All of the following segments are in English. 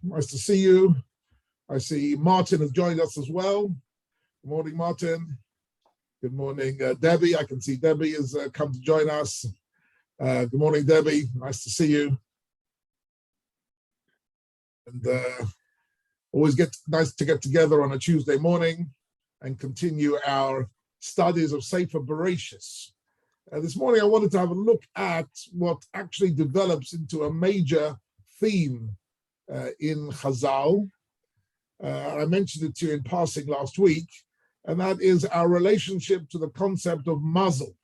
Nice to see you. I see Martin has joined us as well. Good morning, Martin. Good morning, Debbie. I can see Debbie has come to join us. Good morning, Debbie. Nice to see you. And always nice to get together on a Tuesday morning and continue our studies of Sefer Bereshis. This morning I wanted to have a look at what actually develops into a major theme in Chazal. I mentioned it to you in passing last week, and that is our relationship to the concept of mazel.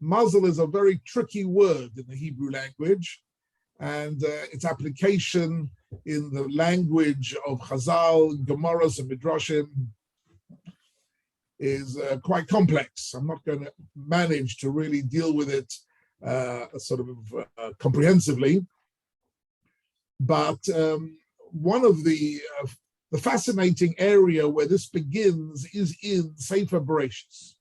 Mazel is a very tricky word in the Hebrew language, and its application in the language of Chazal, Gemaras, and Midrashim is quite complex. I'm not going to manage to really deal with it comprehensively, but one of the fascinating area where this begins is in Sefer Bereshis.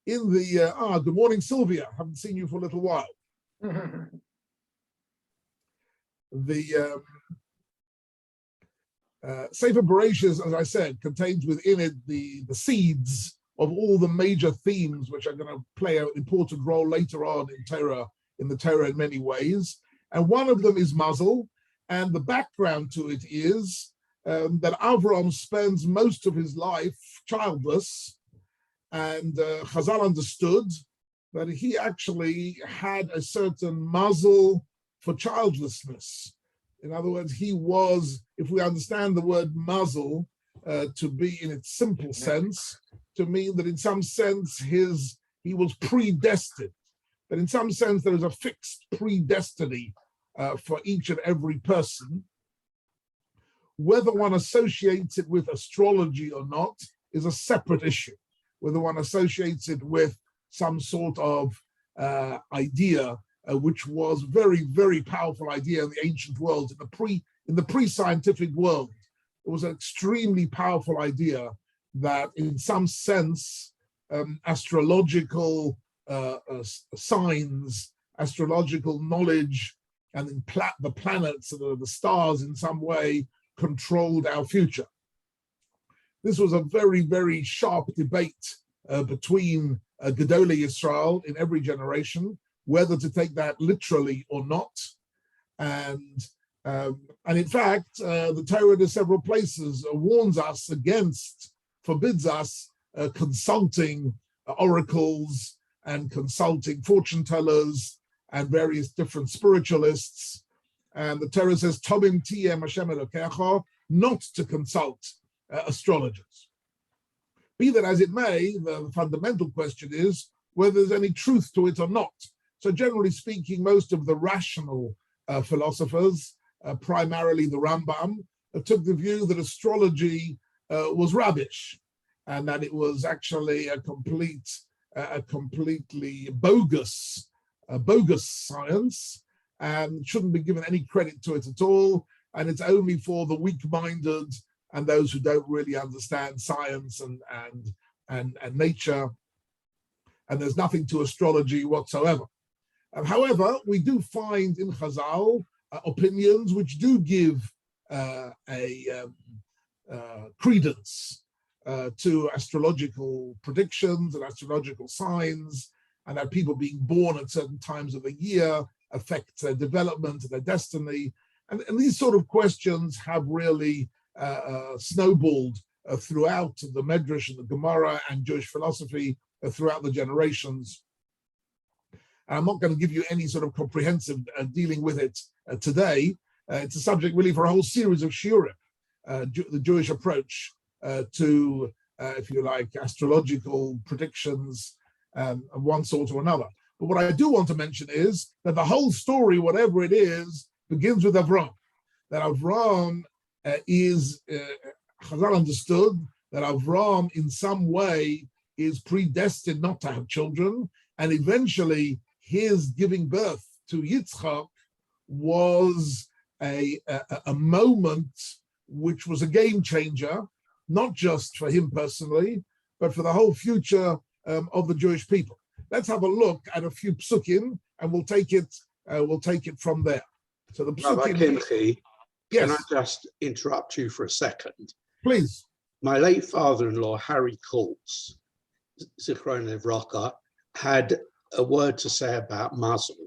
In the good morning, Sylvia. Haven't seen you for a little while. The Sefer Bereshis, as I said, contains within it the seeds of all the major themes which are going to play an important role later on in the Torah in many ways. And one of them is mazel, and the background to it is that Avram spends most of his life childless, and Chazal understood that he actually had a certain mazel for childlessness. In other words, he was, if we understand the word mazel to be in its simple sense, to mean that in some sense he was predestined. That in some sense there is a fixed predestiny for each and every person. Whether one associates it with astrology or not is a separate issue. Whether one associates it with some sort of idea, which was very, very powerful idea in the ancient world, in the pre-scientific world, it was an extremely powerful idea that, in some sense, astrological signs, astrological knowledge, and the planets and the stars in some way controlled our future. This was a very, very sharp debate between Gedolei Yisrael in every generation, whether to take that literally or not. And in fact, the Torah in several places warns us against, forbids us consulting oracles and consulting fortune tellers and various different spiritualists. And the Torah says, Tobim tiyem Hashem Elokecha, not to consult astrologers. Be that as it may, the fundamental question is whether there's any truth to it or not. So generally speaking, most of the rational philosophers, primarily the Rambam, took the view that astrology was rubbish, and that it was actually a completely bogus science, and shouldn't be given any credit to it at all. And it's only for the weak-minded and those who don't really understand science and nature. And there's nothing to astrology whatsoever. However, we do find in Chazal opinions which do give credence to astrological predictions and astrological signs, and that people being born at certain times of the year affects their development and their destiny. And these sort of questions have really snowballed throughout the Medrash and the Gemara and Jewish philosophy throughout the generations. And I'm not going to give you any sort of comprehensive dealing with it today. It's a subject really for a whole series of shiurim, the Jewish approach to, if you like, astrological predictions of one sort or another. But what I do want to mention is that the whole story, whatever it is, begins with Avram. That Avram Chazal understood that Avram in some way is predestined not to have children, and eventually his giving birth to Yitzchak was a moment which was a game changer, not just for him personally, but for the whole future of the Jewish people. Let's have a look at a few psukim and we'll take it from there. So the Rabbi Kimche, yes, can I just interrupt you for a second? please. My late father-in-law, Harry Kultz, Zichron Livrocha, had a word to say about muzzle.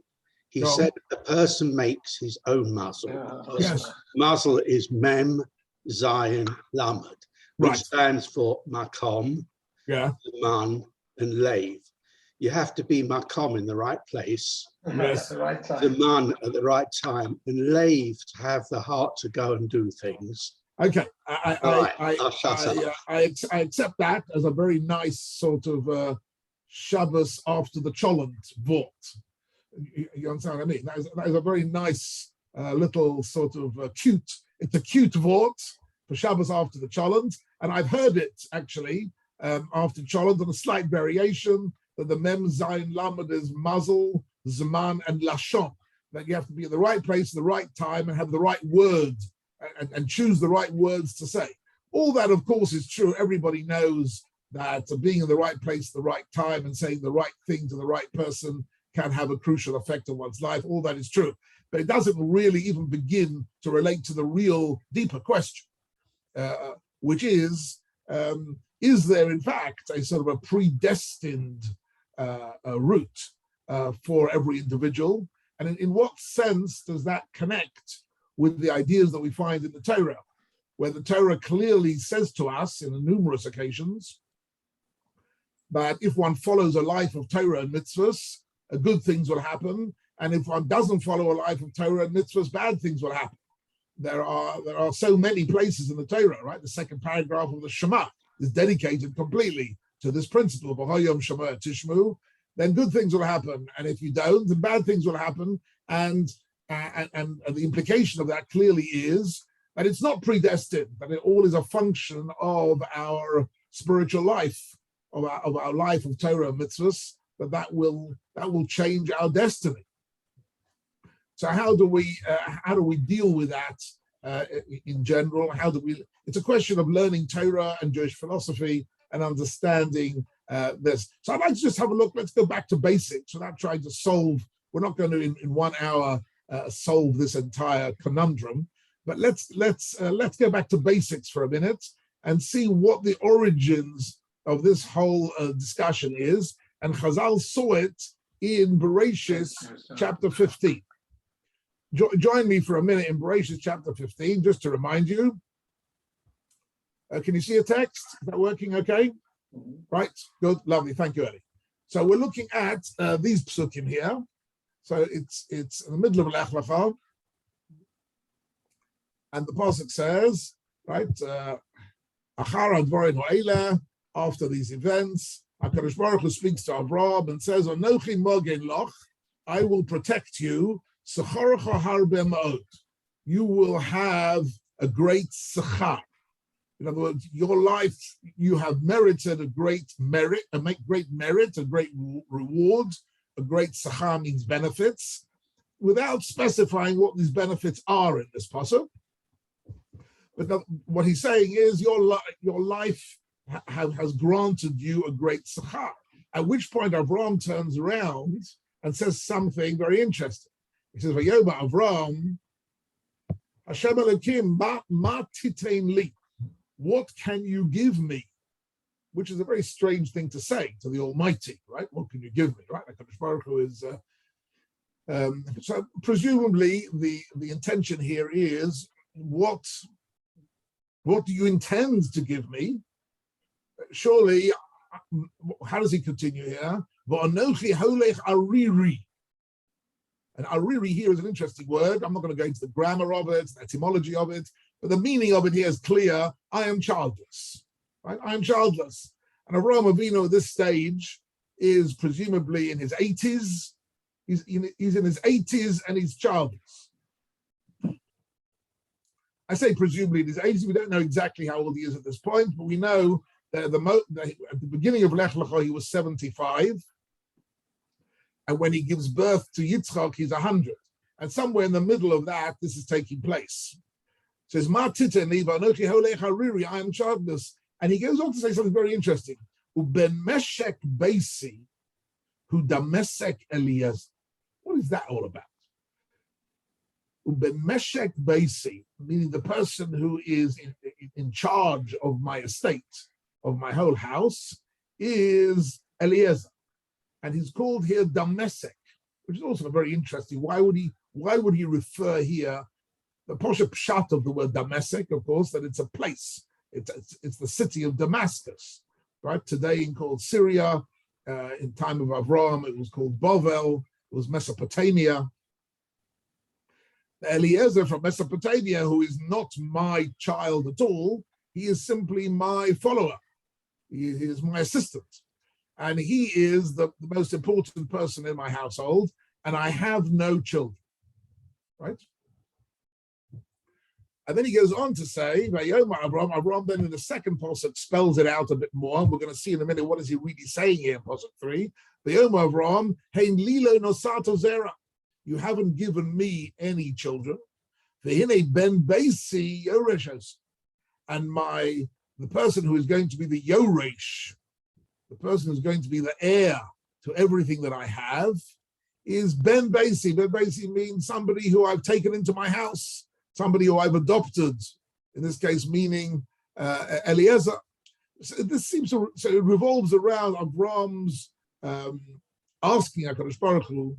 He said a person makes his own muzzle. Yes. Muzzle is Mem, Zion, Lamed, which Right. stands for Makom, Yeah. Man, and Lave. You have to be Makom in the right place, Yes. At the right time. the Man at the right time, and Lave to have the heart to go and do things. Okay, I'll shut up. I accept that as a very nice sort of Shabbos after the Cholent vort. You understand what I mean? That is a very nice little sort of cute. It's a cute vort for Shabbos after the Cholent, and I've heard it actually after Cholent on a slight variation that the Mem Zayin Lamed is Mazel, Zman, and Lashon. That you have to be in the right place at the right time and have the right word. And choose the right words to say. All that, of course, is true. Everybody knows that being in the right place at the right time and saying the right thing to the right person can have a crucial effect on one's life. All that is true. But it doesn't really even begin to relate to the real deeper question, which is there, in fact, a sort of a predestined route for every individual? And in what sense does that connect with the ideas that we find in the Torah, where the Torah clearly says to us in numerous occasions that if one follows a life of Torah and mitzvahs, good things will happen, and if one doesn't follow a life of Torah and mitzvahs, bad things will happen. There are so many places in the Torah, right? The second paragraph of the Shema is dedicated completely to this principle of V'hayom Shema Tishmu. Then good things will happen, and if you don't, then bad things will happen, and the implication of that clearly is that it's not predestined, that it all is a function of our spiritual life, of our life of Torah and mitzvahs, that will change our destiny. So how do we deal with that in general? It's a question of learning Torah and Jewish philosophy and understanding this. So I'd like to just have a look. Let's go back to basics without trying to solve. We're not going to in 1 hour solve this entire conundrum, but let's go back to basics for a minute and see what the origins of this whole discussion is. And Chazal saw it in Bereshis chapter 15. Join me for a minute in Bereshis chapter 15, just to remind you. Can you see a text? Is that working okay? Right, good, lovely, thank you, Eli. So we're looking at these psukim here. So it's in the middle of Lech Lecha, and the pasuk says, right, Achar Advarim Ha'eleh, after these events, HaKadosh Baruch Hu speaks to Avraham and says, Anochi Mogen Loch, I will protect you, Secharecha Harbe Ma'od. You will have a great sechar. In other words, your life, you have merited a great merit, a great reward. A great sechar means benefits, without specifying what these benefits are in this pasuk. But what he's saying is your life has granted you a great sechar. At which point Avraham turns around and says something very interesting. He says, "Vayoba Avraham, Hashem Elokim, ma titein li? What can you give me?" Which is a very strange thing to say to the Almighty, right? What can you give me, right? HaKadosh Baruch Hu is. So presumably the intention here is what do you intend to give me? Surely, how does he continue here? V'anochi holech ariri. And ariri here is an interesting word. I'm not going to go into the grammar of it, the etymology of it, but the meaning of it here is clear. I am childless. Right? I am childless. And Avraham Avinu at this stage is presumably in his 80s. He's in his 80s and he's childless. I say presumably in his 80s. We don't know exactly how old he is at this point, but we know that at the beginning of Lech Lecha, he was 75. And when he gives birth to Yitzchak, he's 100. And somewhere in the middle of that, this is taking place. It says, I am childless. And he goes on to say something very interesting. Ubemeshek Beisi, who damesek Eliezer. What is that all about? Ubemeshek Beisi, meaning the person who is in charge of my estate, of my whole house, is Eliezer. And he's called here Damesek, which is also very interesting. Why would he refer here? The Posha Pshat of the word Damesek, of course, that it's a place. It's the city of Damascus, right? Today in called Syria. In time of Avraham, it was called Bovel. It was Mesopotamia. Eliezer from Mesopotamia, who is not my child at all, he is simply my follower. He is my assistant. And he is the most important person in my household, and I have no children, right? And then he goes on to say, Avram then in the second pasuk spells it out a bit more. We're going to see in a minute what is he really saying here in pasuk 3. Avram, hein lilo nosato zera. You haven't given me any children. Ben Beisi Yoreshos. And the person who is going to be the Yoresh, the person who's going to be the heir to everything that I have, is Ben Beisi. Ben Beisi means somebody who I've taken into my house, somebody who I've adopted, in this case meaning Eliezer. So this seems to, so it revolves around Avram's asking HaKadosh Baruch Hu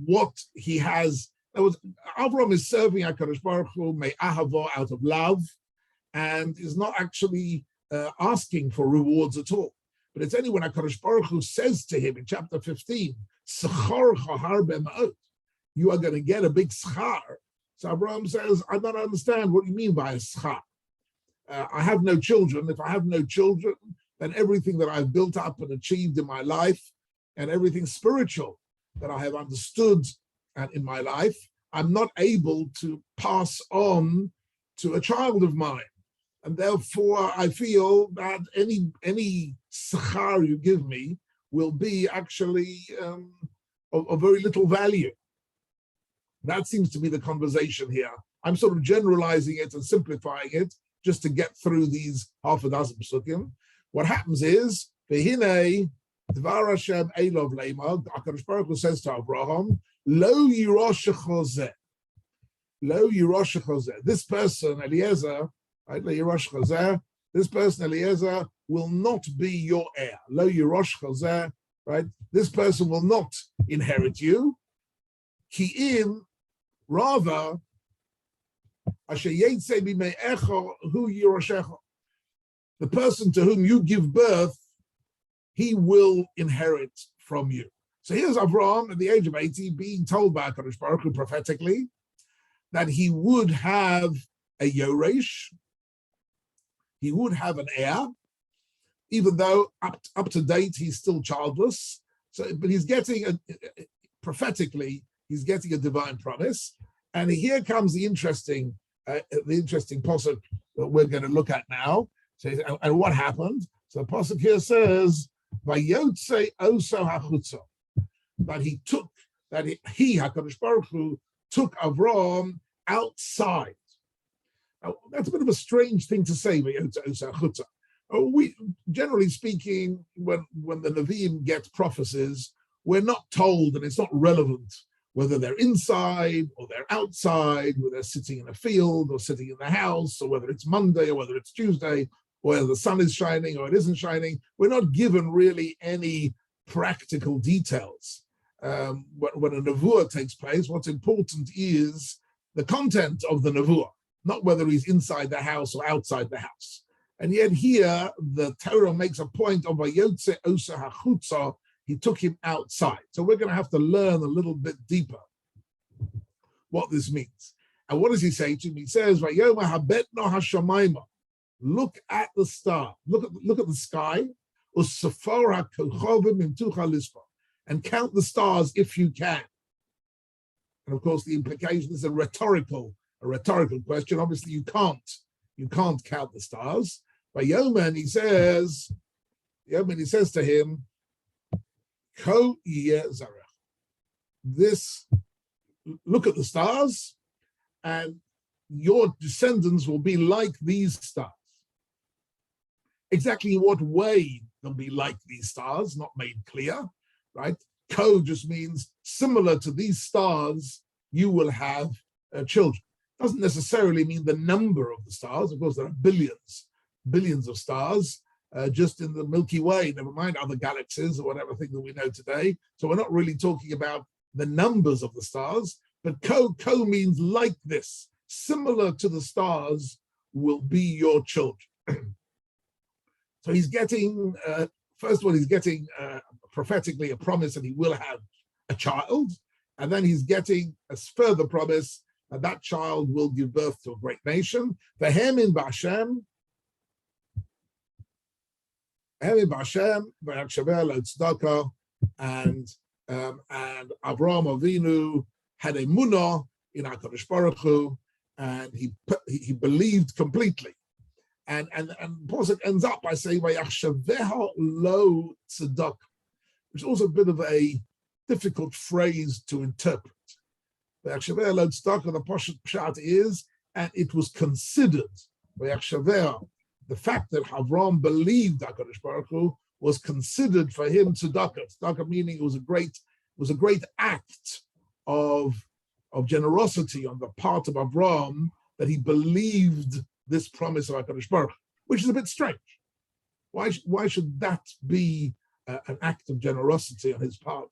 what he has. Avram is serving HaKadosh Baruch Hu me'ahava, out of love, and is not actually asking for rewards at all. But it's only when HaKadosh Baruch Hu says to him in chapter 15, "Schar harbe ma'ot," you are going to get a big schar. So Avram says, I don't understand what you mean by a schar. I have no children. If I have no children, then everything that I've built up and achieved in my life, and everything spiritual that I have understood and in my life, I'm not able to pass on to a child of mine. And therefore, I feel that any schar you give me will be actually of very little value. That seems to be the conversation here. I'm sort of generalizing it and simplifying it just to get through these half a dozen psukim. What happens is, V'hinei Dvar Hashem Elov Leima, HaKadosh Baruch Hu says to Abraham, Lo Yiroshech Zeh. Lo Yiroshech Zeh. This person, Eliezer, right? Lo Yiroshech Zeh. This person, Eliezer, will not be your heir. Lo Yiroshech Zeh, right? This person will not inherit you. Ki im, rather, Asher Yetze B'Me'echa Hu Yiroshecha. The person to whom you give birth, he will inherit from you. So here's Avraham at the age of 80 being told by HaKadosh Baruch Hu prophetically that he would have a Yoresh, he would have an heir, even though up to date he's still childless. So, but he's getting prophetically, he's getting a divine promise. And here comes the interesting pasuk that we're going to look at now. So, and what happened? So the pasuk here says, "Vayotze oso hachutza," that he HaKadosh Baruch Hu took Avram outside. Now, that's a bit of a strange thing to say. Vayotze oso hachutza. We, generally speaking, when the Nevi'im get prophecies, we're not told, and it's not relevant whether they're inside or they're outside, whether they're sitting in a field or sitting in the house, or whether it's Monday or whether it's Tuesday, or whether the sun is shining or it isn't shining. We're not given really any practical details. When a nevuah takes place, what's important is the content of the nevuah, not whether he's inside the house or outside the house. And yet here, the Torah makes a point of Vayotze osa hachutza, he took him outside. So we're going to have to learn a little bit deeper what this means. And what does he say to him? He says, Vayoma habetno hashamayma. Look at the star. Look at the sky. Usafara kochovim imtucha lispa. And count the stars if you can. And of course, the implication is a rhetorical question. Obviously, you can't count the stars. Vayoma, he says to him, Ko yeh zarech. This, look at the stars, and your descendants will be like these stars. Exactly in what way they'll be like these stars, not made clear, right? Ko just means similar to these stars, you will have children. Doesn't necessarily mean the number of the stars. Of course, there are billions of stars just in the Milky Way, never mind other galaxies or whatever thing that we know today. So we're not really talking about the numbers of the stars, but Ko means like this, similar to the stars will be your children. So he's getting, first of all, he's getting prophetically a promise that he will have a child, and then he's getting a further promise that that child will give birth to a great nation. V'hem in B'Hashem, and Avraham Avinu had a munah in HaKadosh Baruch Hu, and he believed completely. And Pasuk ends up by saying Vayachshaveha lo tzedakah, which is also a bit of a difficult phrase to interpret. Vayachshaveha lo tzedakah, the pshat is, and it was considered. Vayachshaveha, the fact that Avram believed HaKadosh Baruch Hu was considered for him tzedakah. Tzedakah meaning it was a great act of generosity on the part of Avram that he believed this promise of HaKadosh Baruch Hu, which is a bit strange. Why should that be an act of generosity on his part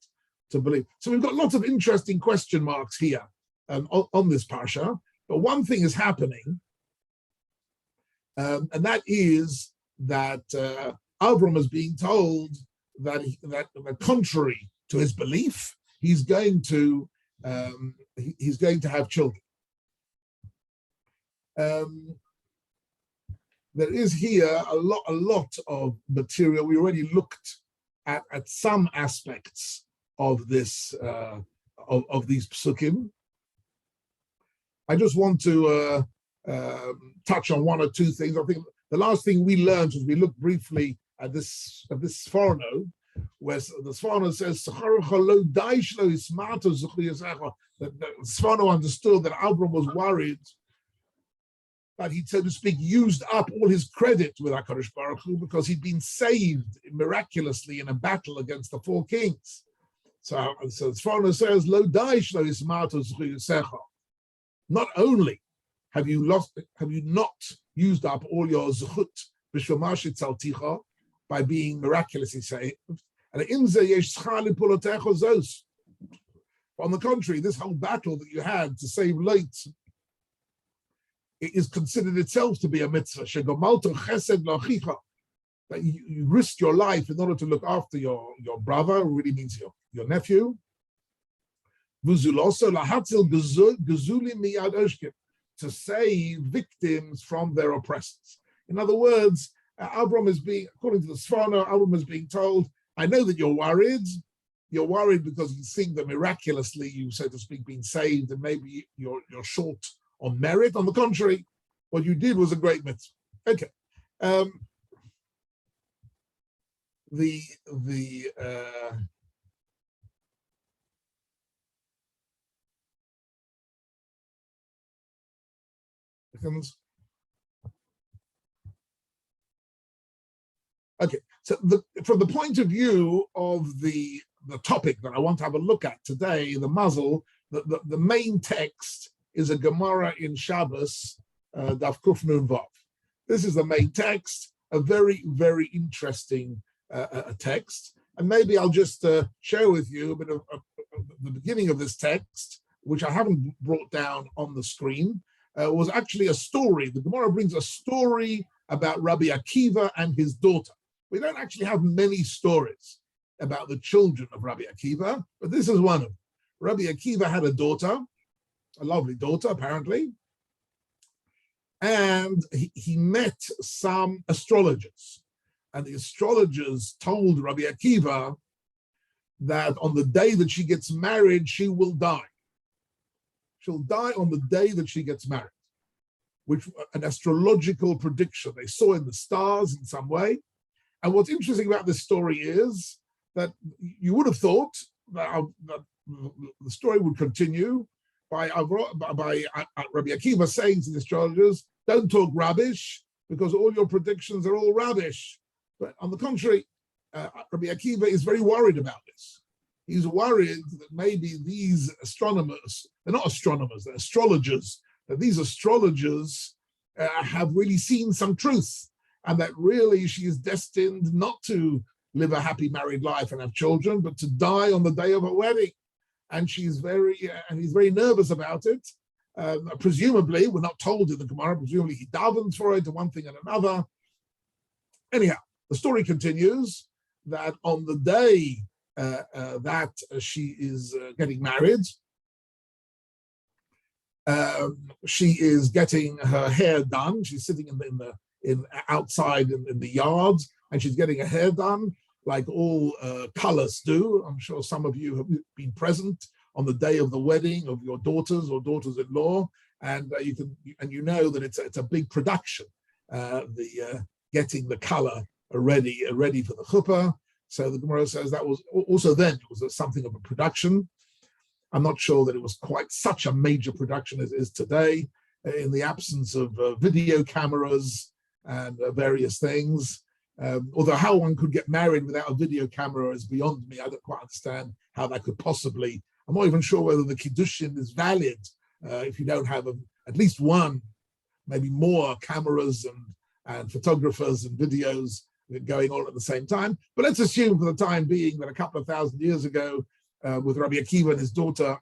to believe? So we've got lots of interesting question marks here on this parsha, but one thing is happening, and that is that Avram is being told that contrary to his belief, he's going to have children. There is here a lot of material. We already looked at some aspects of this of these psukim. I just want to touch on one or two things. I think the last thing we learned was we looked briefly at this Sforno, where the Sforno says that Sforno understood that Abram was worried that he, so to speak, used up all his credit with HaKadosh Baruch Hu because he'd been saved miraculously in a battle against the four kings. So Sforno says, Lo daish lo ismatu zchuyosecha. Not only have you not used up all your zchut b'shomashit tzalticha by being miraculously saved, and on the contrary, this whole battle that you had to save Lot, it is considered itself to be a mitzvah. That you risked your life in order to look after your brother, who really means your nephew. To save victims from their oppressors. In other words, Abram is being, according to the Sforno, Abram is being told, I know that you're worried. You're worried because you think that miraculously you, so to speak, been saved, and maybe you're short on merit. On the contrary, what you did was a great mitzvah. Okay. Okay, so from the point of view of the topic that I want to have a look at today, the muzzle, the main text is a Gemara in Shabbos, Daf Kuf Nun Vav. This is the main text, a very, very interesting text. And maybe I'll just share with you a bit of the beginning of this text, which I haven't brought down on the screen, was actually a story. The Gemara brings a story about Rabbi Akiva and his daughter. We don't actually have many stories about the children of Rabbi Akiva, but this is one of them. Rabbi Akiva had a daughter, a lovely daughter, apparently, and he met some astrologers. And the astrologers told Rabbi Akiva that on the day that she gets married, she will die. She'll die on the day that she gets married, which an astrological prediction they saw in the stars in some way. And what's interesting about this story is that you would have thought that the story would continue by Rabbi Akiva saying to the astrologers, don't talk rubbish, because all your predictions are all rubbish. But on the contrary, Rabbi Akiva is very worried about this. he's worried that maybe these astronomers, they're not astronomers, they're astrologers, that these astrologers have really seen some truth, and that really she is destined not to live a happy married life and have children, but to die on the day of her wedding. And he's very nervous about it. Presumably, we're not told in the Gemara, presumably he davens for it, and one thing and another. Anyhow, the story continues that on the day that she is getting married, she is getting her hair done. She's sitting outside in the yard, and she's getting her hair done like all colors do. I'm sure some of you have been present on the day of the wedding of your daughters or daughters-in-law, and you know that it's a big production. Getting the color ready for the chuppah. So the Gemara says that was also then it was something of a production. I'm not sure that it was quite such a major production as it is today, in the absence of video cameras and various things. Although how one could get married without a video camera is beyond me. I don't quite understand how that could possibly. I'm not even sure whether the kiddushin is valid if you don't have at least one, maybe more cameras and photographers and videos going on at the same time. But let's assume for the time being that a couple of thousand years ago, with Rabbi Akiva and his daughter,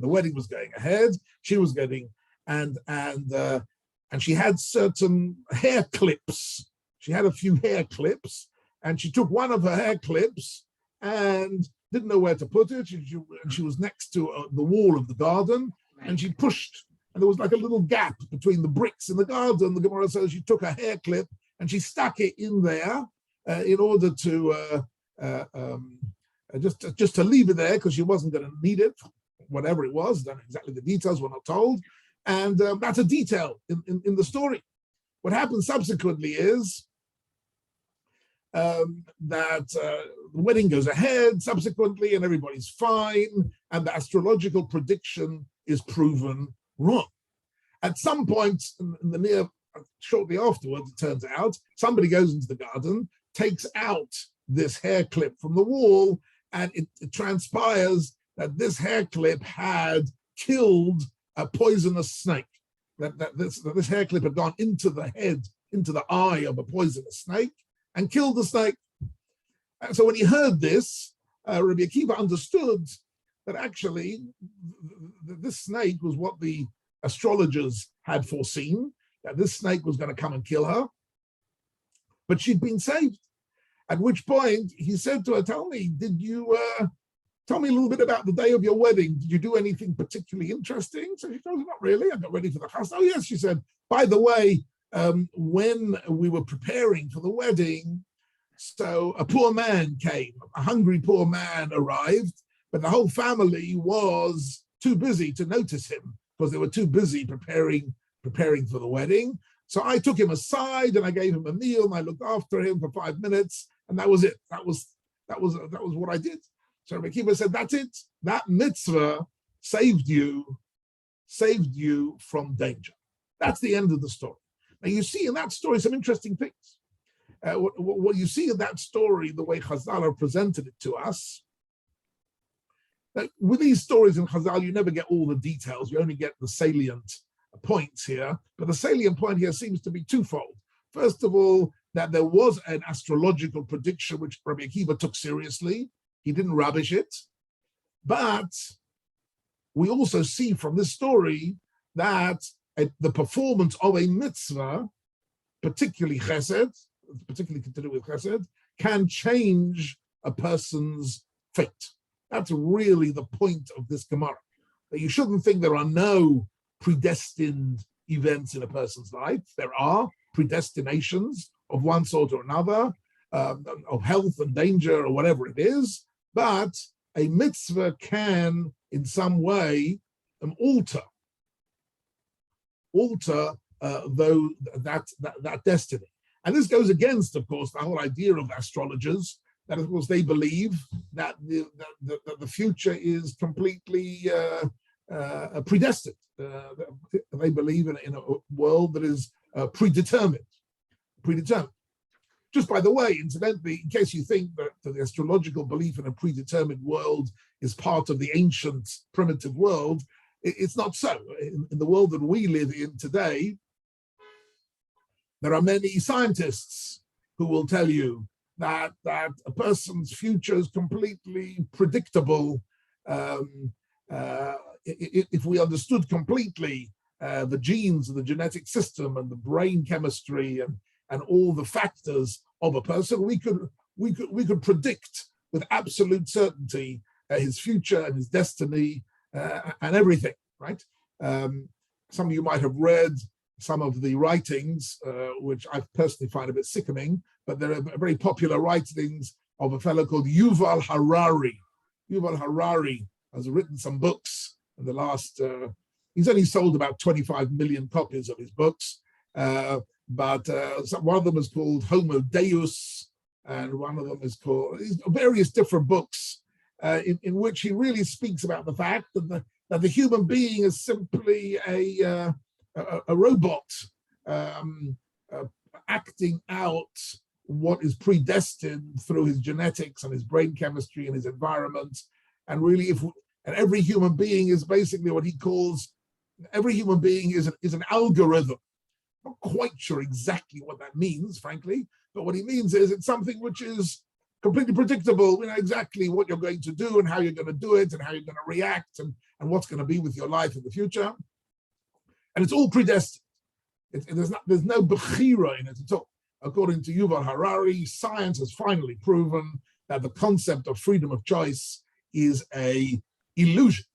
the wedding was going ahead. She was getting and she had certain hair clips. She had a few hair clips, and she took one of her hair clips and didn't know where to put it. She was next to the wall of the garden, and she pushed, and there was like a little gap between the bricks in the garden. The Gemara says she took a hair clip and she stuck it in there in order to just to leave it there, because she wasn't going to need it, whatever it was. Don't know exactly the details, we're not told. And that's a detail in the story. What happens subsequently is that the wedding goes ahead subsequently and everybody's fine, and the astrological prediction is proven wrong. At some point shortly afterwards, it turns out, somebody goes into the garden, takes out this hair clip from the wall, and it transpires that this hair clip had killed a poisonous snake. That this hair clip had gone into the head, into the eye of a poisonous snake, and killed the snake. And so when he heard this, Rabbi Akiva understood that actually this snake was what the astrologers had foreseen, that this snake was going to come and kill her, but she'd been saved. At which point he said to her, tell me a little bit about the day of your wedding. Did you do anything particularly interesting? So she told him, not really. I got ready for the chas. Oh yes, she said, by the way, when we were preparing for the wedding, so a poor man came, a hungry poor man arrived, but the whole family was too busy to notice him because they were too busy preparing for the wedding. So I took him aside and I gave him a meal and I looked after him for 5 minutes, and that was it. That was what I did. So Rabbi Akiva said, that's it. That mitzvah saved you from danger. That's the end of the story. Now you see in that story some interesting things. What you see in that story, the way Chazal have presented it to us, that with these stories in Chazal, you never get all the details. You only get the salient points here. But the salient point here seems to be twofold. First of all, that there was an astrological prediction which Rabbi Akiva took seriously. He didn't rubbish it. But we also see from this story that the performance of a mitzvah, particularly chesed, particularly to do with chesed, can change a person's fate. That's really the point of this Gemara. That you shouldn't think there are no predestined events in a person's life. There are predestinations of one sort or another, of health and danger or whatever it is, but a mitzvah can, in some way, alter that destiny. And this goes against, of course, the whole idea of astrologers, that, of course, they believe that the future is completely predestined. They believe in a world that is predetermined. Just by the way, incidentally, in case you think that the astrological belief in a predetermined world is part of the ancient primitive world, it's not so. In the world that we live in today, there are many scientists who will tell you that a person's future is completely predictable. If we understood completely the genes and the genetic system and the brain chemistry and all the factors of a person, we could predict with absolute certainty his future and his destiny and everything, right? Some of you might have read some of the writings, which I personally find a bit sickening, but there are very popular writings of a fellow called Yuval Harari. Yuval Harari has written some books in the last, he's only sold about 25 million copies of his books, but one of them is called Homo Deus, and one of them is called, various different books in which he really speaks about the fact that the human being is simply a robot acting out what is predestined through his genetics and his brain chemistry and his environment. And really, and every human being is basically what he calls, every human being is an algorithm. I'm not quite sure exactly what that means, frankly, but what he means is it's something which is completely predictable. You know exactly what you're going to do and how you're going to do it and how you're going to react and what's going to be with your life in the future. And it's all predestined. There's no bechira in it at all. According to Yuval Harari, science has finally proven that the concept of freedom of choice is an illusion.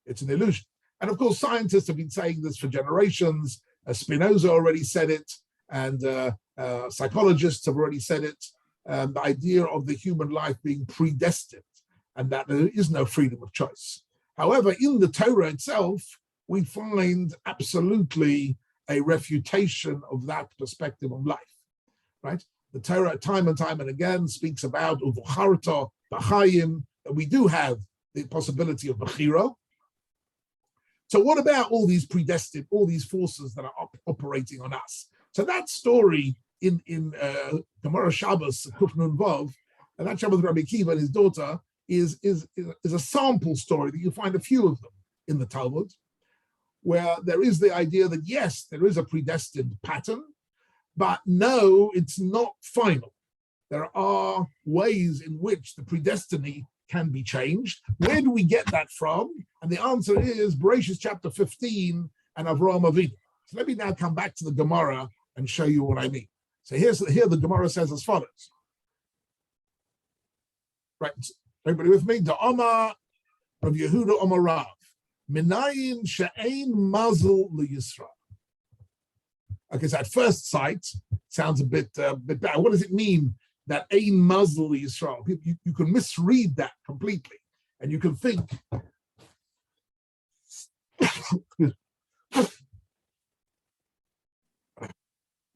It's an illusion. And of course, scientists have been saying this for generations. Spinoza already said it, and psychologists have already said it. The idea of the human life being predestined and that there is no freedom of choice. However, in the Torah itself, we find absolutely a refutation of that perspective of life, right? The Torah, time and time and again, speaks about uvucharta b'chayim, that we do have the possibility of bechira. So what about all these predestined, all these forces that are operating on us? So that story in Gemara Shabbos, Kuf Nun Vav, and that Shabbos Rabbi Kiva and his daughter is a sample story that you find a few of them in the Talmud, where there is the idea that yes, there is a predestined pattern, but no, it's not final. There are ways in which the predestiny can be changed. Where do we get that from? And the answer is Bereshit chapter 15 and Avraham Avinu. So let me now come back to the Gemara and show you what I mean. So here the Gemara says as follows. Right, everybody with me? The Omar of Yehuda Omar Rav. Minayin she'ein mazel liyisra. Okay, so at first sight, sounds a bit bad. What does it mean that ein mazel liyisra? You can misread that completely, and you can think.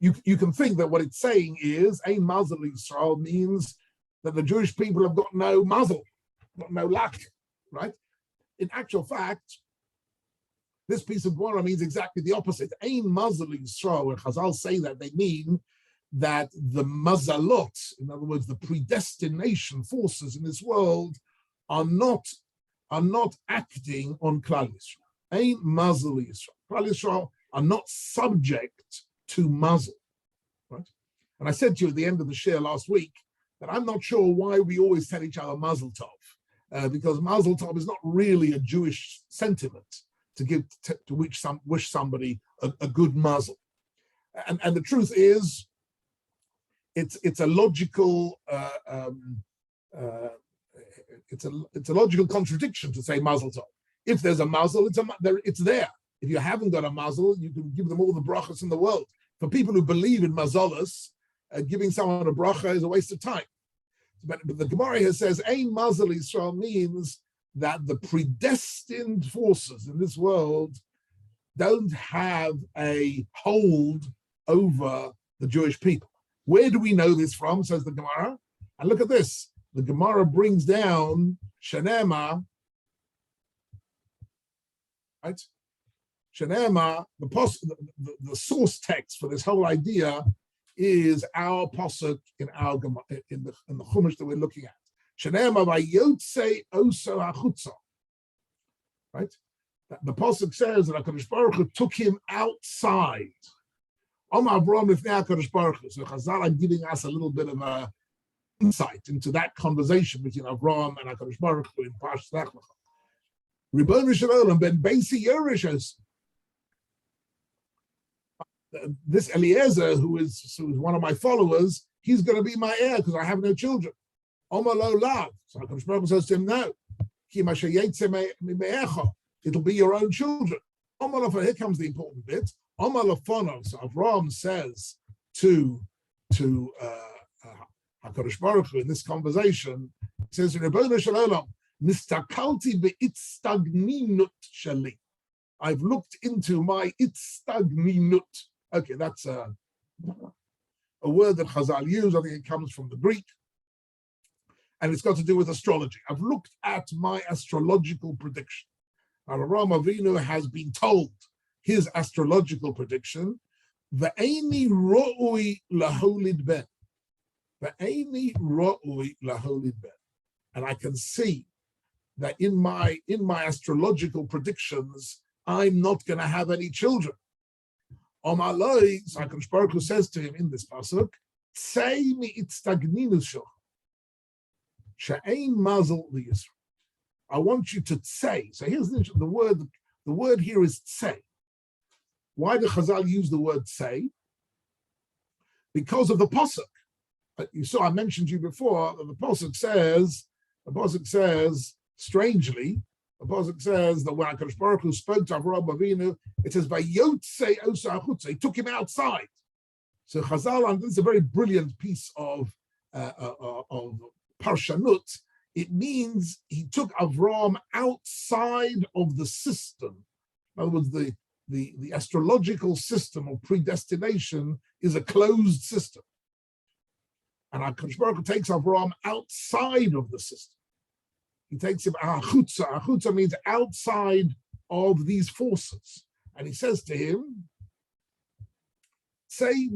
You can think that what it's saying is ein mazel liyisra means that the Jewish people have got no mazel, got no luck, right? In actual fact, this piece of Gemara means exactly the opposite. Ein mazal Yisrael, when Chazal say that, they mean that the mazalot, in other words, the predestination forces in this world, are not acting on Klal Yisrael. Ein mazal Yisrael. Klal Yisrael are not subject to mazal, right? And I said to you at the end of the share last week that I'm not sure why we always tell each other mazel tov. Because Mazel Tov is not really a Jewish sentiment to give to wish somebody a good mazel, and the truth is, it's a logical it's a logical contradiction to say Mazel Tov. If there's a mazel, it's there. If you haven't got a mazel, you can give them all the brachas in the world. For people who believe in mazalas, giving someone a bracha is a waste of time. But the Gemara here says, Ein Mazel Yisrael means that the predestined forces in this world don't have a hold over the Jewish people. Where do we know this from, says the Gemara? And look at this. The Gemara brings down Shenema, right? Shenema, the source text for this whole idea is our pasuk in the Chumash that we're looking at. Shene'emar vayotze oso hachutza. Right? The pasuk says that HaKadosh Baruch Hu took him outside. Omar Avram lifnei HaKadosh Baruch Hu. So Chazal are giving us a little bit of a insight into that conversation between Avram and HaKadosh Baruch Hu in Parshas Lech Lecha. Ribono shel olam ben beisi yorishos. This Eliezer, who is one of my followers, he's going to be my heir because I have no children. Omar lo lav. So HaKadosh Baruch Hu says to him, no. It'll be your own children. Here comes the important bit. Omar lafono. So Avram says to HaKadosh Baruch Hu in this conversation, he says, Ribono shel olam, nistakalti be'itztagninut sheli. I've looked into my itztagninut. Okay, that's a word that Chazal use. I think it comes from the Greek. And it's got to do with astrology. I've looked at my astrological prediction. Avraham Avinu has been told his astrological prediction, Ve'eni ro'ui laholid ben. Ve'eni ro'ui laholid ben. And I can see that in my astrological predictions, I'm not going to have any children. Omar loi, so HaKadosh Baruch Hu says to him in this pasuk, Tzei mi'itztagninus shel. She'ein mazel liyisrael. I want you to say. So here's the word. The word here is say. Why do Chazal use the word say? Because of the pasuk. You saw. I mentioned to you before that the pasuk says. Strangely, the pasuk says that when HaKadosh Baruch Hu spoke to Avraham Avinu, it says "Vayotze osa hachutza." He took him outside. So Chazal, and this is a very brilliant piece of Parshanut. It means he took Avram outside of the system. In other words, the astrological system of predestination is a closed system. And HaKadosh Baruch Hu takes Avram outside of the system. He takes him achutza. Achutza means outside of these forces. And he says to him, say,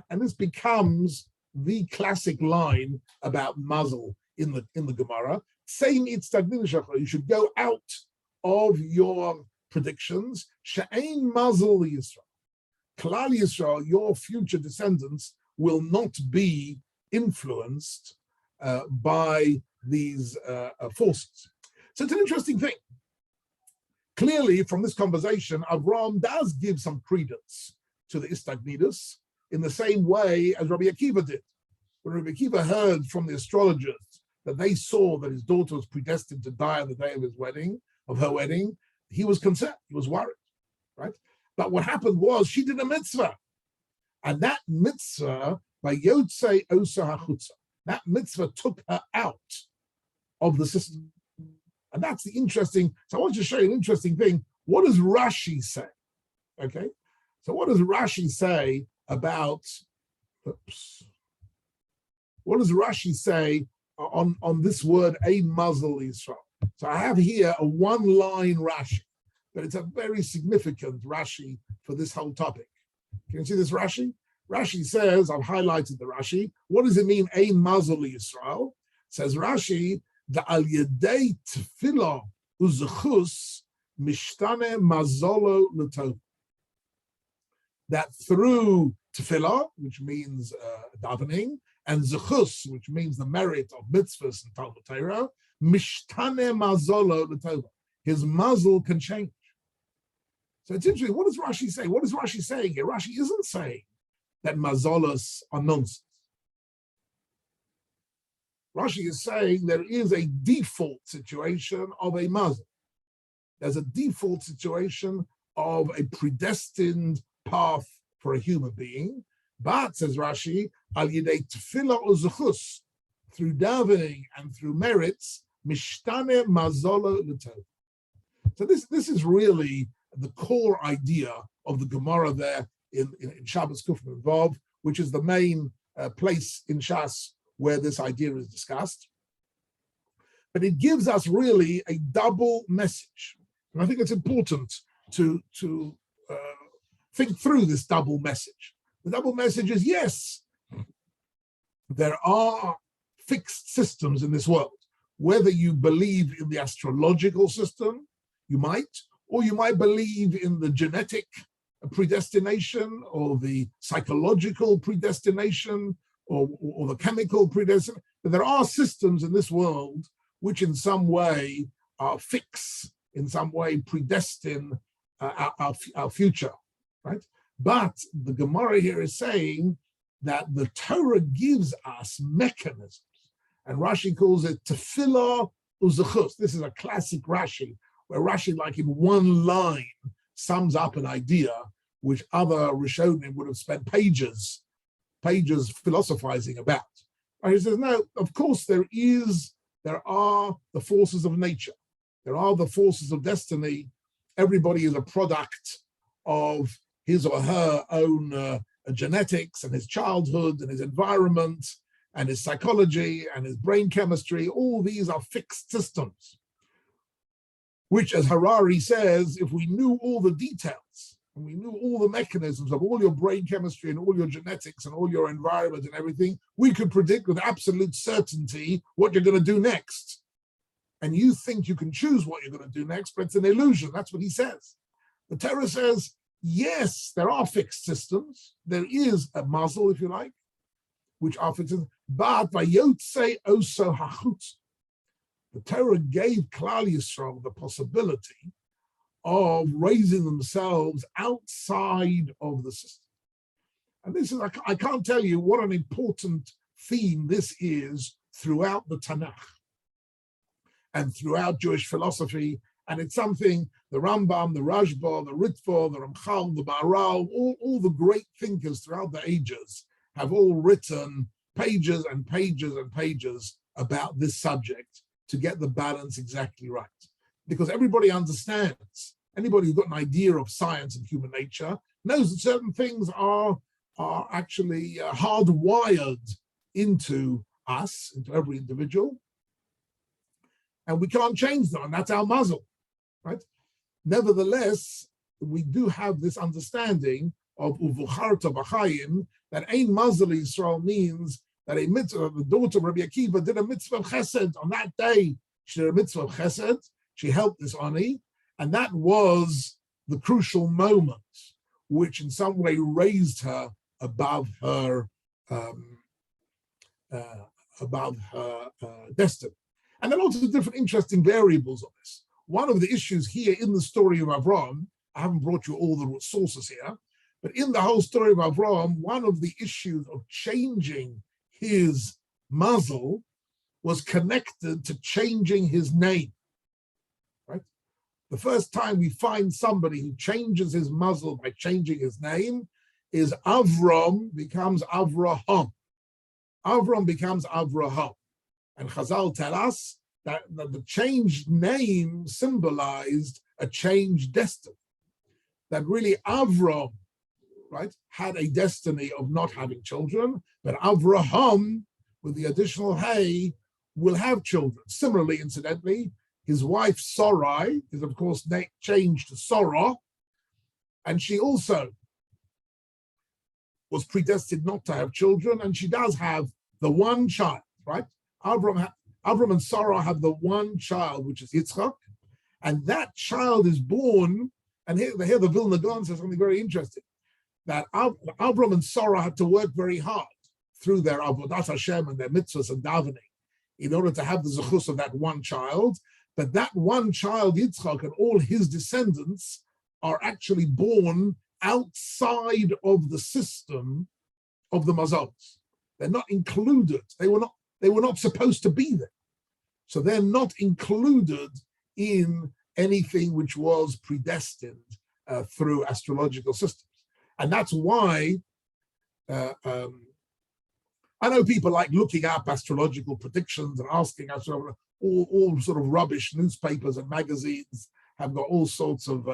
and this becomes the classic line about mazel in the Gemara. Say you should go out of your predictions. She'ein mazel Yisrael. Klal Yisrael, your future descendants will not be influenced by these forces. So it's an interesting thing. Clearly, from this conversation, Avram does give some credence to the Istagnidus in the same way as Rabbi Akiva did. When Rabbi Akiva heard from the astrologers that they saw that his daughter was predestined to die on the day of her wedding, he was concerned, he was worried, right? But what happened was she did a mitzvah. And that mitzvah, by Yotze Osa HaChutza, that mitzvah took her out of the system. And that's the interesting, so I want to show you an interesting thing. What does Rashi say? Okay, so what does Rashi say about, what does Rashi say on this word, a mazel Yisrael? So I have here a one-line Rashi, but it's a very significant Rashi for this whole topic. Can you see this Rashi? Rashi says, I've highlighted the Rashi. What does it mean, a mazel Yisrael? Says Rashi, the al yedei tefillah uzechus mishtane mazolo l'tov. That through tefillah, which means davening, and zechus, which means the merit of mitzvahs and Talmud Torah, mishtane mazolo l'tov. His mazel can change. So it's interesting. What does Rashi say? What is Rashi saying here? Rashi isn't saying that mazolos are nonsense. Rashi is saying there is a default situation of a mazel. There's a default situation of a predestined path for a human being. But, says Rashi, al yidei tefillah uzechus, through davening and through merits, mishtane mazolo l'tov. So this is really the core idea of the Gemara there in Shabbos Kuf Vav, which is the main place in Shas where this idea is discussed. But it gives us really a double message. And I think it's important to think through this double message. The double message is, yes, there are fixed systems in this world. Whether you believe in the astrological system, you might, or you might believe in the genetic predestination or the psychological predestination or the chemical predestination. But there are systems in this world which in some way are fixed, in some way predestine our future, right? But the Gemara here is saying that the Torah gives us mechanisms, and Rashi calls it tefillah uzechus. This is a classic Rashi, where Rashi, like in one line, sums up an idea which other Rishonim would have spent pages philosophizing about. And he says, no, of course there are the forces of nature. There are the forces of destiny. Everybody is a product of his or her own genetics and his childhood and his environment and his psychology and his brain chemistry. All these are fixed systems, which, as Harari says, if we knew all the details and we knew all the mechanisms of all your brain chemistry and all your genetics and all your environment and everything, we could predict with absolute certainty what you're going to do next. And you think you can choose what you're going to do next, but it's an illusion. That's what he says. The Torah says, yes, there are fixed systems. There is a muzzle, if you like, which are fixed systems. But vayotze oso hachutz, the Torah gave Klal Yisrael the possibility of raising themselves outside of the system. And this is, I can't tell you what an important theme this is throughout the Tanakh and throughout Jewish philosophy. And it's something the Rambam, the Rashba, the Ritva, the Ramchal, the Maharal, all the great thinkers throughout the ages have all written pages and pages and pages about this subject to get the balance exactly right. Because everybody understands, anybody who's got an idea of science and human nature knows that certain things are actually hardwired into us, into every individual, and we can't change them, and that's our muzzle, right? Nevertheless, we do have this understanding of uvucharta b'chayim, that ein muzzle Yisrael means that a mitzvah, the daughter of Rabbi Akiva did a mitzvah of chesed. On that day, she did a mitzvah of chesed. She helped this ani, and that was the crucial moment which in some way raised her above her destiny. And there are also different interesting variables of this. One of the issues here in the story of Avraham, I haven't brought you all the sources here, but in the whole story of Avraham, one of the issues of changing his muzzle was connected to changing his name, right? The first time we find somebody who changes his muzzle by changing his name is Avram becomes Avraham. Avram becomes Avraham. And Chazal tell us that the changed name symbolized a changed destiny. That really Avram, right, had a destiny of not having children, but Avraham, with the additional hay, will have children. Similarly, incidentally, his wife Sarai is, of course, changed to Sarah, and she also was predestined not to have children, and she does have the one child, right? Avram and Sarah have the one child, which is Yitzchak, and that child is born, and here the Vilna Gaon says something very interesting, that Avram and Sarah had to work very hard through their avodas Hashem and their mitzvahs and davening in order to have the zechus of that one child, but that one child, Yitzchak, and all his descendants are actually born outside of the system of the mazals. They're not included. They were not supposed to be there. So they're not included in anything which was predestined through astrological systems. And that's why I know people like looking up astrological predictions and asking us, all sort of rubbish newspapers and magazines have got all sorts of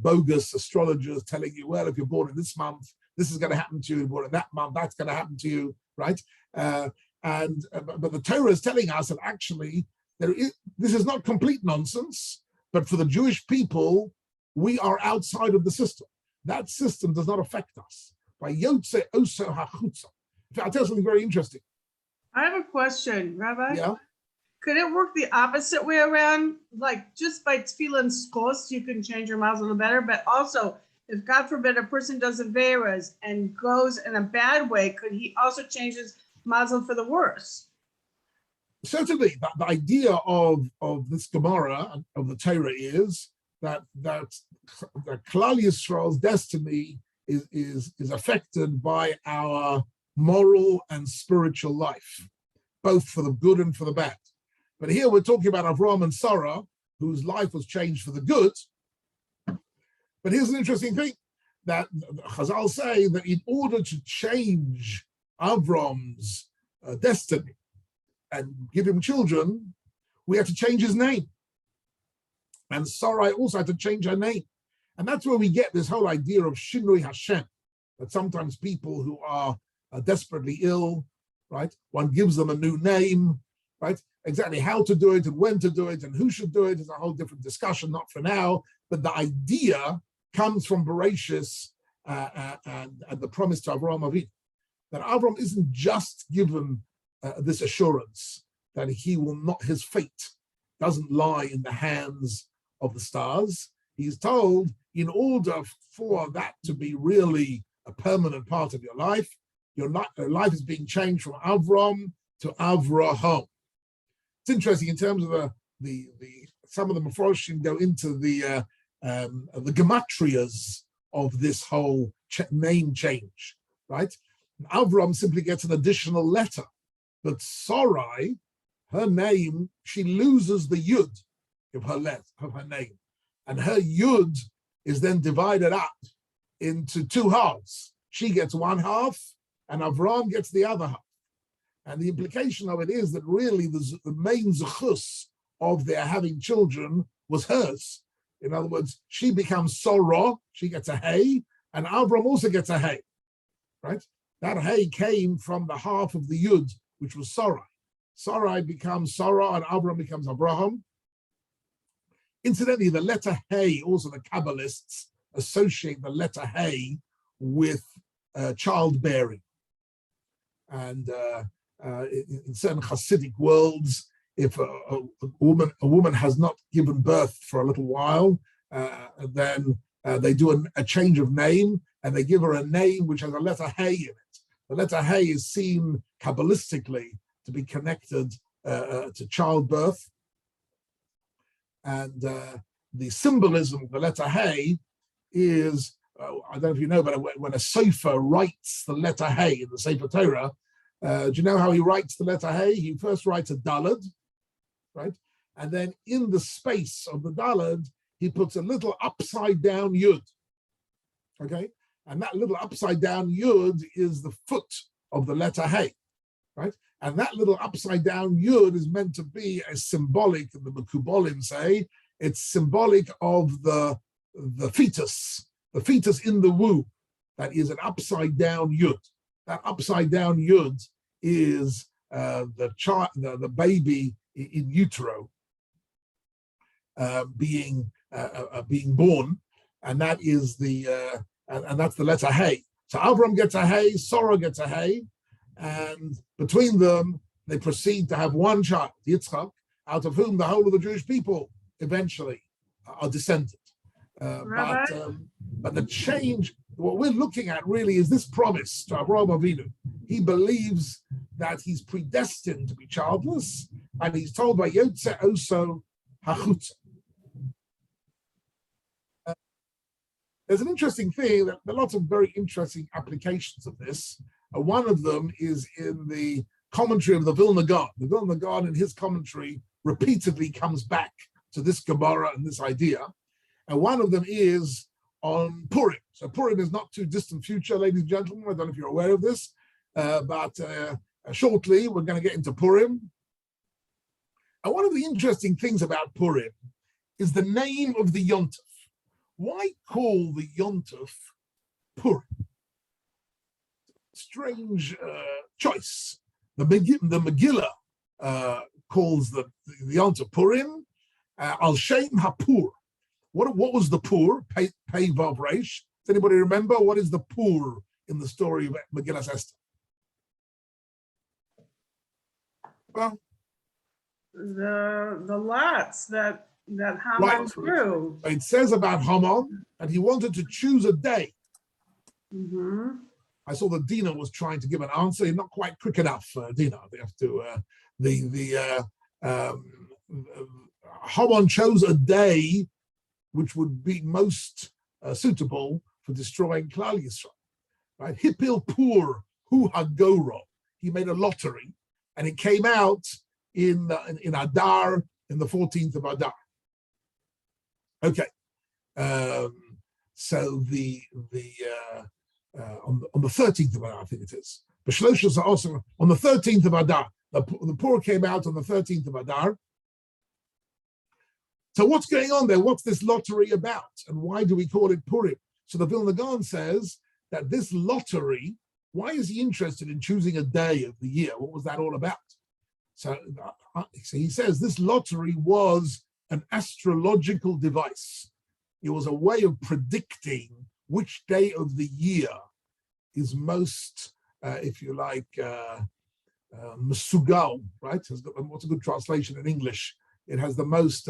bogus astrologers telling you, well, if you're born in this month, this is going to happen to you. If you're born in that month, that's going to happen to you, right? But the Torah is telling us that actually this is not complete nonsense, but for the Jewish people, we are outside of the system. That system does not affect us. By Yotze Oso HaChutza. I'll tell you something very interesting. I have a question, Rabbi. Yeah. Could it work the opposite way around? Like just by tefillin skos, you can change your mazel better, but also if God forbid a person does averas and goes in a bad way, could he also change his mazel for the worse? Certainly, the idea of this Gemara of the Torah is that Klal Yisrael's destiny is affected by our moral and spiritual life, both for the good and for the bad. But here we're talking about Avram and Sarah, whose life was changed for the good. But here's an interesting thing, that Chazal say that in order to change Avram's destiny and give him children, we have to change his name. And Sarai also had to change her name. And that's where we get this whole idea of Shinui Hashem, that sometimes people who are desperately ill, right, one gives them a new name, right? Exactly how to do it and when to do it and who should do it is a whole different discussion, not for now. But the idea comes from Bereshis and the promise to Avraham Avinu, that Avram isn't just given this assurance that he will not, his fate doesn't lie in the hands of the stars. He's told, in order for that to be really a permanent part of your life is being changed from Avram to Avraham. It's interesting in terms of the some of the Mephoshim go into the gematrias of this whole name change, right? Avram simply gets an additional letter, but Sarai, her name, she loses the yud of her name, and her yud is then divided up into two halves. She gets one half, and Avram gets the other half. And the implication of it is that really the main zechus of their having children was hers. In other words, she becomes Sarah, she gets a hay, and Avram also gets a hay, right? That hay came from the half of the yud, which was Sarai. Sarai becomes Sarah, and Avram becomes Abraham. Incidentally, the letter hay, also the Kabbalists associate the letter hay with childbearing. And in certain Hasidic worlds, if a woman has not given birth for a little while, then they do a change of name, and they give her a name which has a letter hay in it. The letter hay is seen Kabbalistically to be connected to childbirth. And the symbolism of the letter hay is, I don't know if you know, but when a Sefer writes the letter hay in the Sefer Torah, do you know how he writes the letter hay? He first writes a dalad, right? And then in the space of the dalad, he puts a little upside down yud, okay? And that little upside down yud is the foot of the letter hay, right? And that little upside down yud is meant to be a symbolic, the Mekubolim say, it's symbolic of the fetus in the womb. That is an upside down yud. That upside down yud is the baby in utero being born, and that is and that's the letter hay. So Avram gets a hay, Sarah gets a hay, and between them they proceed to have one child, Yitzchak, out of whom the whole of the Jewish people eventually are descended. But the change, what we're looking at really is this promise to Avraham Avinu. He believes that he's predestined to be childless, and he's told by Yotze Oso Hachutza. There's an interesting thing, that there are lots of very interesting applications of this. One of them is in the commentary of the Vilna Gaon. The Vilna Gaon in his commentary repeatedly comes back to this Gemara and this idea. And one of them is on Purim. So Purim is not too distant future, ladies and gentlemen. I don't know if you're aware of this, but shortly we're going to get into Purim. And one of the interesting things about Purim is the name of the Yontif. Why call the Yontif Purim? Strange choice. The Megillah calls the Yontif Purim Al Shem HaPur. What was the Pur? Pei Vav Reish. Does anybody remember what is the Pur in the story of Megillah Esther? remember? The lots that Haman drew. It says about Haman that he wanted to choose a day. Mm-hmm. I saw that Dina was trying to give an answer. You're not quite quick enough, Dina. They have to. Haman chose a day which would be most suitable for destroying Klal Yisrael. Right? Hipil Pur Hu Hagoro. He made a lottery, and it came out in Adar, in the 14th of Adar. Okay, so on the 13th of Adar, I think it is. B'shloshos also on the 13th of Adar. The Pur came out on the 13th of Adar. So what's going on there? What's this lottery about? And why do we call it Purim? So the Vilna Gaon says that this lottery, why is he interested in choosing a day of the year? What was that all about? So he says this lottery was an astrological device. It was a way of predicting which day of the year is most, if you like, mesugal, right? What's a good translation in English? It has the most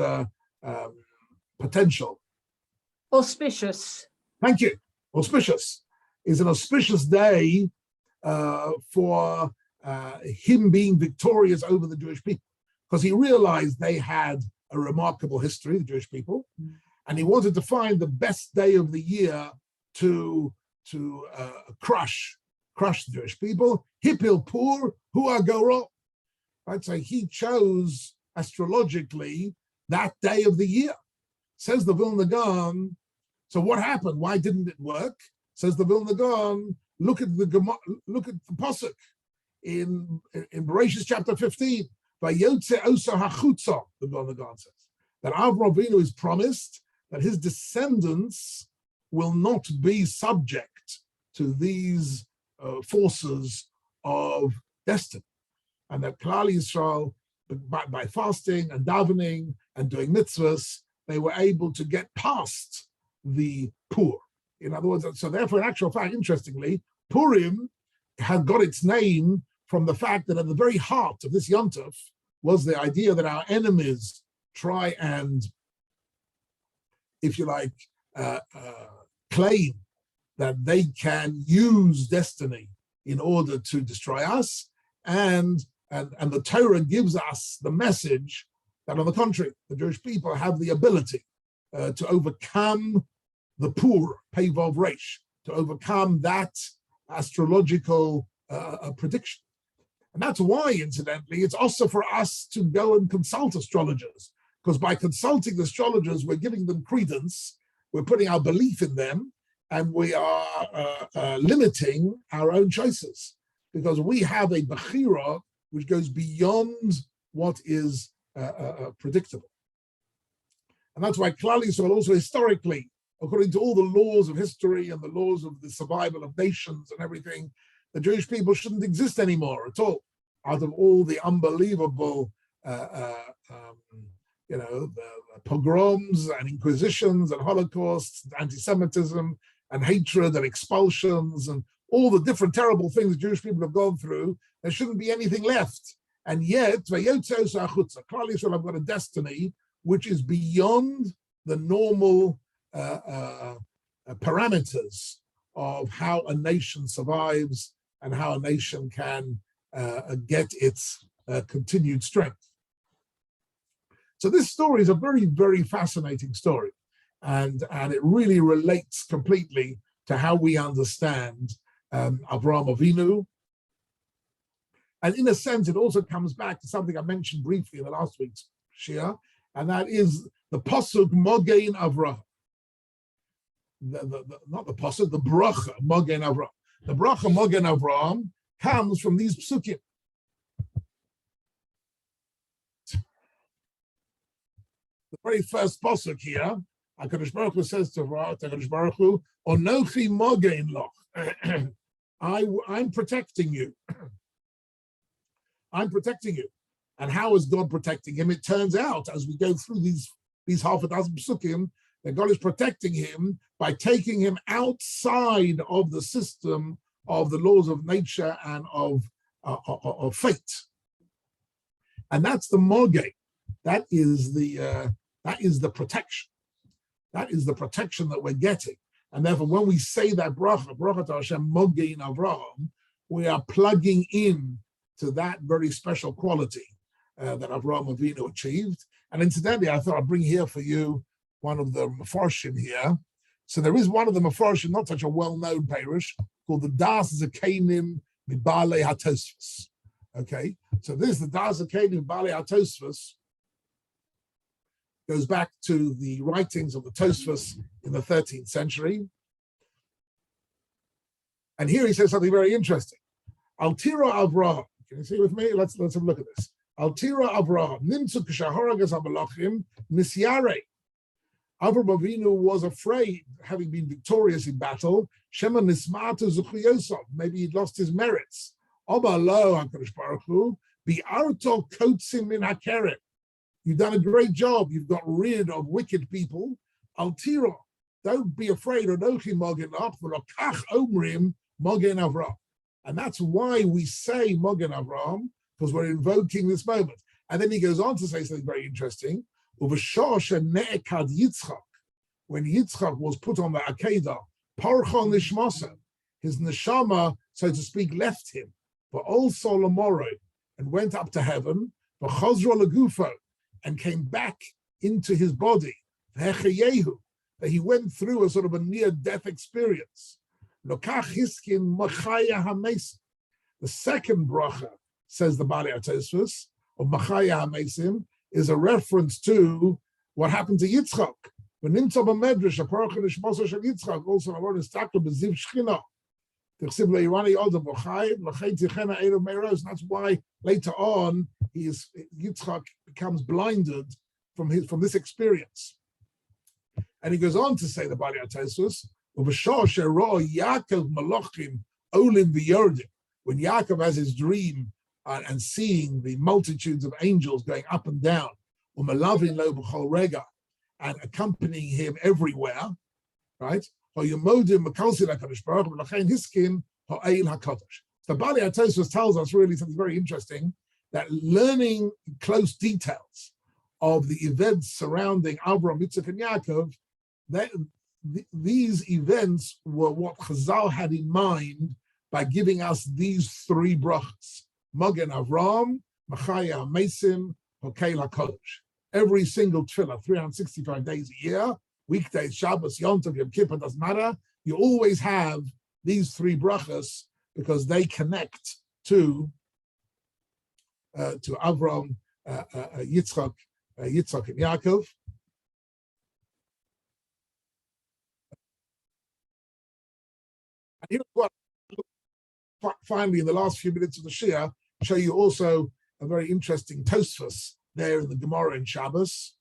potential. Auspicious. Thank you. Auspicious is an auspicious day for him being victorious over the Jewish people, because he realized they had a remarkable history, the Jewish people, and he wanted to find the best day of the year to crush the Jewish people. Hipil Pur Hu Agoro. Right, so he chose astrologically that day of the year. Says the Vilna Gaon. So what happened? Why didn't it work? Says the Vilna Gaon. Look at the pasuk in Bereshis chapter 15. Vayotze oso hachutza, the Vilna Gaon says that Avraham Avinu is promised that his descendants will not be subject to these forces of destiny, and that Klal Yisrael, by fasting and davening and doing mitzvahs, they were able to get past the Pur. In other words, so therefore, in actual fact, interestingly, Purim had got its name from the fact that at the very heart of this Yom Tov was the idea that our enemies try and, if you like, claim that they can use destiny in order to destroy us, and the Torah gives us the message that, on the contrary, the Jewish people have the ability to overcome the Pur, Pei-Vav Reish, to overcome that astrological prediction. And that's why, incidentally, it's also for us to go and consult astrologers, because by consulting the astrologers, we're giving them credence, we're putting our belief in them, and we are limiting our own choices, because we have a bechira which goes beyond what is predictable. And that's why Klal Yisrael also historically, according to all the laws of history and the laws of the survival of nations and everything, the Jewish people shouldn't exist anymore at all, out of all the unbelievable the pogroms and inquisitions and holocausts, and anti-Semitism and hatred and expulsions and all the different terrible things the Jewish people have gone through. There shouldn't be anything left. And yet, Klal Yisrael have got a destiny which is beyond the normal parameters of how a nation survives and how a nation can get its continued strength. So this story is a very, very fascinating story, and it really relates completely to how we understand Avraham Avinu. And in a sense, it also comes back to something I mentioned briefly in the last week's Shia, and that is the Pasuk Mogein Avraham. Not the Pasuk, the Bracha Mogein Avraham. The Bracha Mogein Avraham comes from these psukim. The very first pasuk here, HaKadosh Baruch Hu says to HaKadosh Baruch Hu, Onochi Mogein Loch. I'm protecting you. I'm protecting you. And how is God protecting him? It turns out, as we go through these half a dozen psukim, that God is protecting him by taking him outside of the system of the laws of nature and of fate. And that's the mogay. That is the protection. That is the protection that we're getting. And therefore, when we say that bracha to Hashem mogein Avraham, we are plugging in to that very special quality that Avraham Avinu achieved. And incidentally, I thought I'd bring here for you one of the Mefarshim here. So there is one of the Mefarshim, not such a well-known parish, called the Das Zakenim Mibale HaTosfos. Okay, so this, the Das Zakenim Mibale HaTosfos, goes back to the writings of the Tosfos in the 13th century. And here he says something very interesting. Altira Avraham, can you see with me? Let's have a look at this. Altira Avraham, Nimtzu K'shaharagas HaMalachim Nisyare. Avraham Avinu was afraid, having been victorious in battle, Shema Nismatu Zuchuyosov, maybe he'd lost his merits. Oba lo HaKadosh Baruch Hu, Bi'arto Kotzim Min HaKerem. You've done a great job. You've got rid of wicked people. Altira, don't be afraid. Onochi Mogen Kach Omrim Mogen Avraham. And that's why we say Mogen Avraham, because we're invoking this moment. And then he goes on to say something very interesting. When Yitzchak was put on the Akedah, Parchon Nishmasa, his neshama, so to speak, left him, but also Lamoro, and went up to heaven, but Chazra Lagufo, and came back into his body, that he went through a sort of a near-death experience. The second bracha, says the Bali Atosfos, of Machaya HaMesim, is a reference to what happened to Yitzchak. When Nimtza b'medrash, a parach nishmasa shel Yitzchak, also a word is takla b'ziv shchina. T'chsiv le'irani odom v'chayim, l'chei tichena erev meiros. That's why later on Yitzchak becomes blinded from this experience. And he goes on to say the Bali Atosfos, v'shah she'ro Yaakov malachim olim v'yordim. When Yaakov has his dream and seeing the multitudes of angels going up and down, u'melavin lo b'chol rega, and accompanying him everywhere, right? The Bali Atosfos tells us really something very interesting, that learning close details of the events surrounding Avraham, Yitzchak, and Yaakov, these events were what Chazal had in mind by giving us these three brachas: Mogen Avraham, Machaya HaMesim, Hokel HaKodesh. Every single tefillah, 365 days a year, weekdays, Shabbos, Yom Tov, Yom Kippur, doesn't matter. You always have these three brachas because they connect to Avraham, Yitzchak, and Yaakov. And here's what, finally, in the last few minutes of the Shia, show you also a very interesting Tosfos there in the Gemara in Shabbos.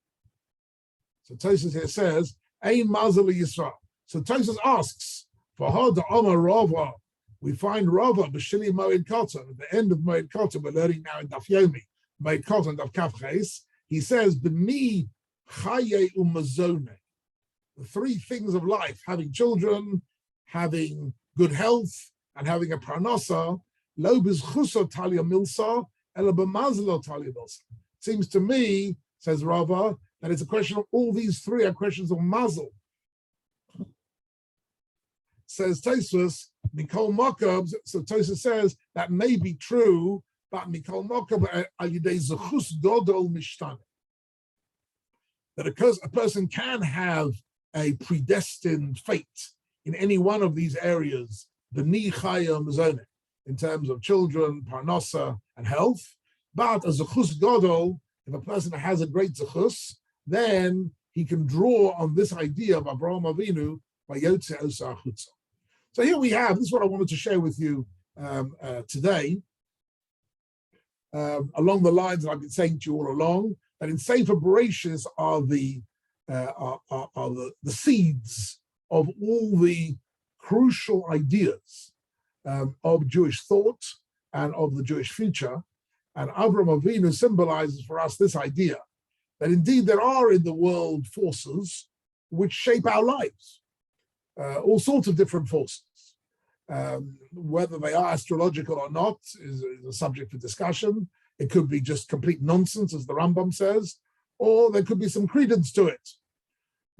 So Tosfos here says, Ein Mazel Yisrael. So Tosfos asks, for Hada Omar Rava, we find Rava B'Shili Moed Koton. At the end of Moed Koton, we're learning now in Daf Yomi, Moed Koton, Daf Kaf Ches, he says, B'ni Chaye Umazone. The three things of life: having children, having good health, and having a parnasa. Lo b'zchuso talia milsa, ela b'mazlo talia milsa. Seems to me, says Rava, that it's a question of all these three are questions of mazel. Says Tosfos, Mikol Mokav, so Tosfos says that may be true, but Mikol Mokav al yidei zechus godol mishtane. That a person can have a predestined fate in any one of these areas, the ni chaya mezoneh, in terms of children, parnasa, and health. But a zechus godol, if a person has a great zechus, then he can draw on this idea of Avraham Avinu by Yotze Osa Achutza. So here we have, this is what I wanted to share with you today, along the lines that I've been saying to you all along, that in Sefer Bereshis are the seeds of all the crucial ideas of Jewish thought and of the Jewish future. And Avraham Avinu symbolizes for us this idea that indeed there are in the world forces which shape our lives, all sorts of different forces. Whether they are astrological or not is a subject for discussion. It could be just complete nonsense, as the Rambam says, or there could be some credence to it.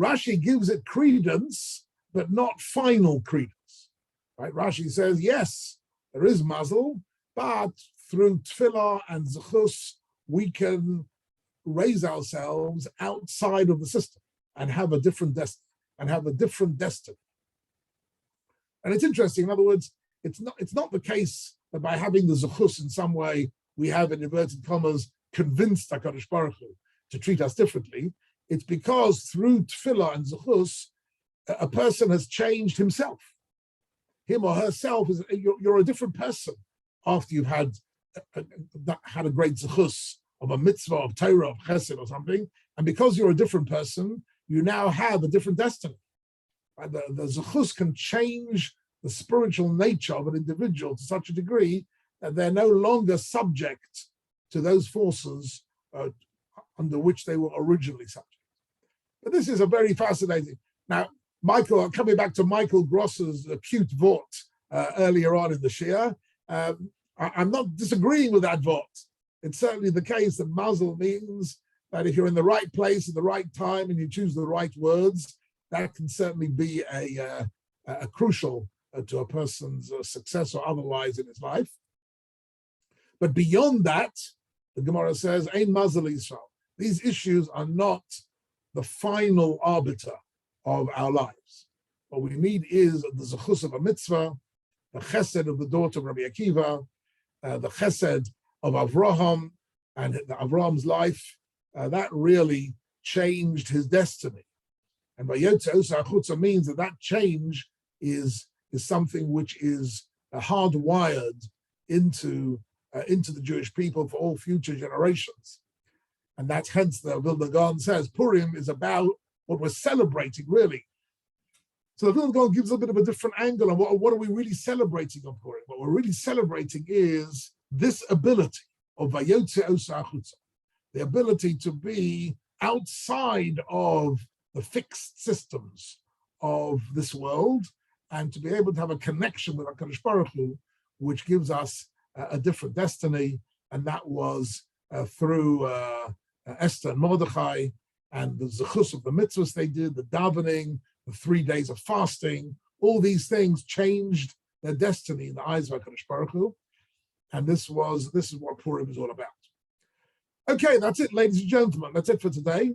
Rashi gives it credence, but not final credence. Right? Rashi says, yes, there is mazel, but through tefillah and zechus, we can raise ourselves outside of the system and have a different destiny. And it's interesting. In other words, it's not the case that by having the zechus in some way we have, in inverted commas, convinced HaKadosh Baruch Hu to treat us differently. It's because through tefillah and zechus, a person has changed himself. Him or herself you're a different person after you've had a great zechus of a mitzvah, of Torah, of chesed or something. And because you're a different person, you now have a different destiny. Right? The zechus can change the spiritual nature of an individual to such a degree that they're no longer subject to those forces under which they were originally subject. But this is a very fascinating. Now, Michael, coming back to Michael Gross's acute vort earlier on in the Shia, I'm not disagreeing with that vort. It's certainly the case that mazel means that if you're in the right place at the right time and you choose the right words, that can certainly be a crucial to a person's success or otherwise in his life. But beyond that, the Gemara says, Ein mazel Yisrael. These issues are not the final arbiter of our lives. What we need is the zechus of a mitzvah, the chesed of the daughter of Rabbi Akiva, the chesed of Avraham and Avraham's life. That really changed his destiny. And Vayotze Osa Achutza means that change is something which is hardwired into the Jewish people for all future generations. And that's hence the Vilna Gaon says Purim is about what we're celebrating, really. So the Vilna Gaon gives a bit of a different angle on what are we really celebrating on Purim. What we're really celebrating is this ability of Vayotze Osa Achutza, the ability to be outside of the fixed systems of this world and to be able to have a connection with HaKadosh Baruch Hu, which gives us a different destiny. And that was through Esther and Mordechai and the zechus of the mitzvahs they did, the davening, the 3 days of fasting. All these things changed their destiny in the eyes of HaKadosh Baruch Hu. And this is what Purim is all about. Okay, that's it, ladies and gentlemen. That's it for today.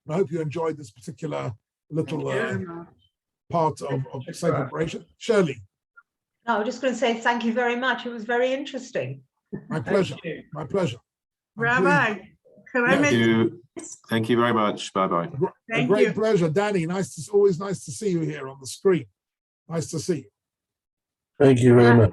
I hope you enjoyed this particular little part of safe operation. Shirley. No, I'm just going to say thank you very much. It was very interesting. My pleasure. My pleasure. Rabbi, can I make you? Thank you very much. Bye-bye. A great pleasure. Danny, always nice to see you here on the screen. Nice to see you. Thank you very much.